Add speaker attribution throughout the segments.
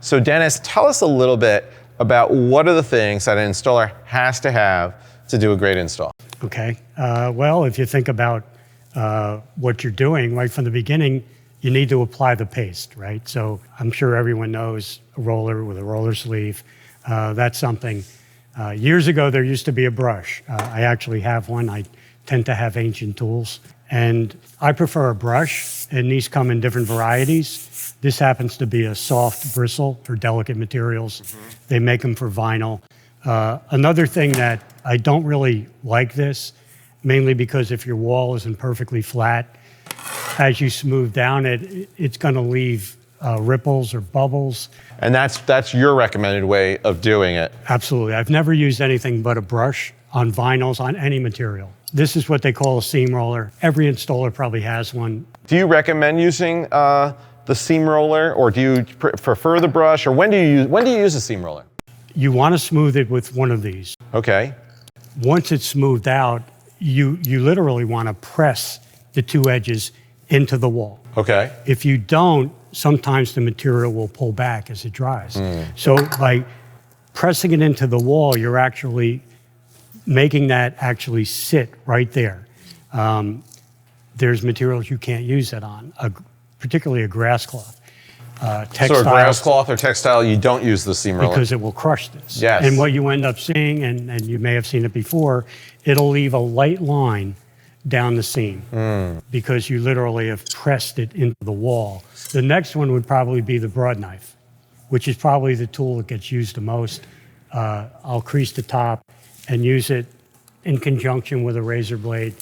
Speaker 1: So Dennis, tell us a little bit about what are the things that an installer has to have to do a great install.
Speaker 2: Okay, well, if you think about what you're doing right from the beginning, you need to apply the paste, right? So I'm sure everyone knows a roller with a roller sleeve. That's something. Years ago, there used to be a brush. I actually have one. I tend to have ancient tools. And I prefer a brush, and these come in different varieties. This happens to be a soft bristle for delicate materials. They make them for vinyl. Another thing that I don't really like this, mainly because if your wall isn't perfectly flat, as you smooth down it, it's going to leave ripples or bubbles.
Speaker 1: And that's your recommended way of doing it.
Speaker 2: Absolutely. I've never used anything but a brush on vinyls, on any material. This is what they call a seam roller. Every installer probably has one.
Speaker 1: Do you recommend using the seam roller, or do you prefer the brush, or when do you use a seam roller?
Speaker 2: You want to smooth it with one of these.
Speaker 1: Okay.
Speaker 2: Once it's smoothed out, you literally want to press the two edges into the wall.
Speaker 1: Okay.
Speaker 2: If you don't, sometimes the material will pull back as it dries. So by pressing it into the wall, you're actually making that actually sit right there. There's materials you can't use that on, particularly a grass cloth.
Speaker 1: So a grass cloth or textile, you don't use the seam roller?
Speaker 2: Because it will crush this.
Speaker 1: Yes.
Speaker 2: And what you end up seeing, and you may have seen it before, it'll leave a light line down the seam because you literally have pressed it into the wall. The next one would probably be the broad knife, which is probably the tool that gets used the most. I'll crease the top and use it in conjunction with a razor blade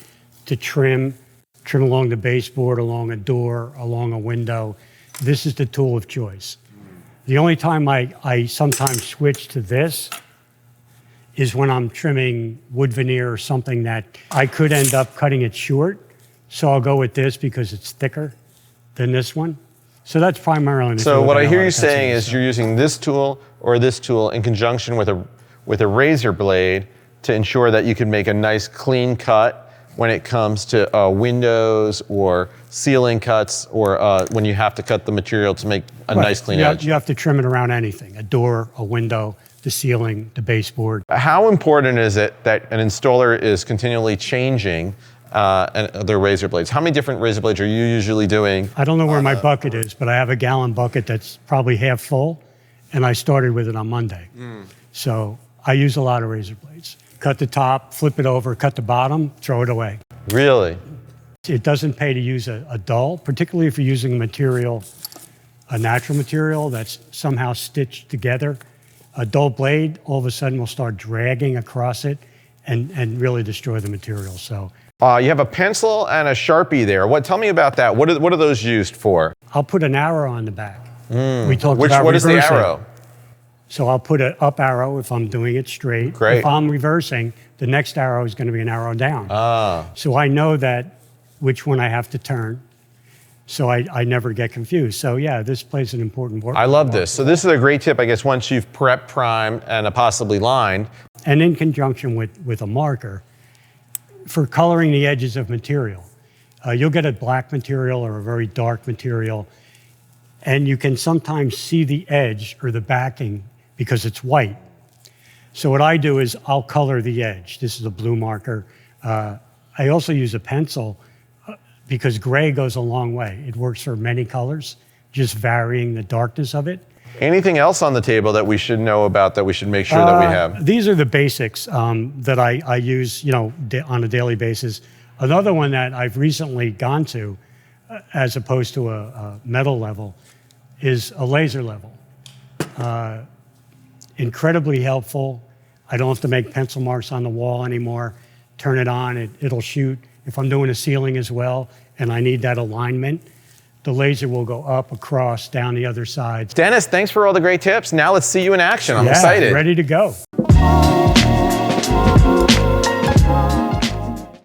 Speaker 2: to trim along the baseboard, along a door, along a window. This is the tool of choice. The only time I sometimes switch to this is when I'm trimming wood veneer or something that I could end up cutting it short. So I'll go with this because it's thicker than this one. So that's primarily.
Speaker 1: So what I hear you saying is you're using this tool or this tool in conjunction with a razor blade to ensure that you can make a nice clean cut when it comes to windows or ceiling cuts, or when you have to cut the material to make a nice clean edge.
Speaker 2: You have to trim it around anything, a door, a window, the ceiling, the baseboard.
Speaker 1: How important is it that an installer is continually changing their razor blades? How many different razor blades are you usually doing?
Speaker 2: I don't know where my bucket is, but I have a gallon bucket that's probably half full, and I started with it on Monday. So I use a lot of razor blades. Cut the top, flip it over, cut the bottom, throw it away.
Speaker 1: Really?
Speaker 2: It doesn't pay to use a dull, particularly if you're using a material, a natural material that's somehow stitched together. A dull blade, all of a sudden, will start dragging across it and really destroy the material. So
Speaker 1: you have a pencil and a Sharpie there. Tell me about that. What are those used for?
Speaker 2: I'll put an arrow on the back. We talked
Speaker 1: What
Speaker 2: about
Speaker 1: is the arrow?
Speaker 2: So I'll put an up arrow if I'm doing it straight.
Speaker 1: Great.
Speaker 2: If I'm reversing, the next arrow is going to be an arrow down. So I know which one I have to turn. So I never get confused. So yeah, this plays an important role.
Speaker 1: I love this. So this is a great tip, I guess, once you've prepped, primed, and possibly lined.
Speaker 2: And in conjunction with a marker, for coloring the edges of material. You'll get a black material or a very dark material, and you can sometimes see the edge or the backing because it's white. So what I do is I'll color the edge. This is a blue marker. I also use a pencil because gray goes a long way. It works for many colors, just varying the darkness of it.
Speaker 1: Anything else on the table that we should know about, that we should make sure that we have?
Speaker 2: These are the basics that I use, on a daily basis. Another one that I've recently gone to, as opposed to a metal level, is a laser level. Incredibly helpful. I don't have to make pencil marks on the wall anymore. Turn it on, it'll shoot. If I'm doing a ceiling as well, and I need that alignment, the laser will go up, across, down the other side.
Speaker 1: Dennis, thanks for all the great tips. Now let's see you in action. I'm excited.
Speaker 2: Ready to go.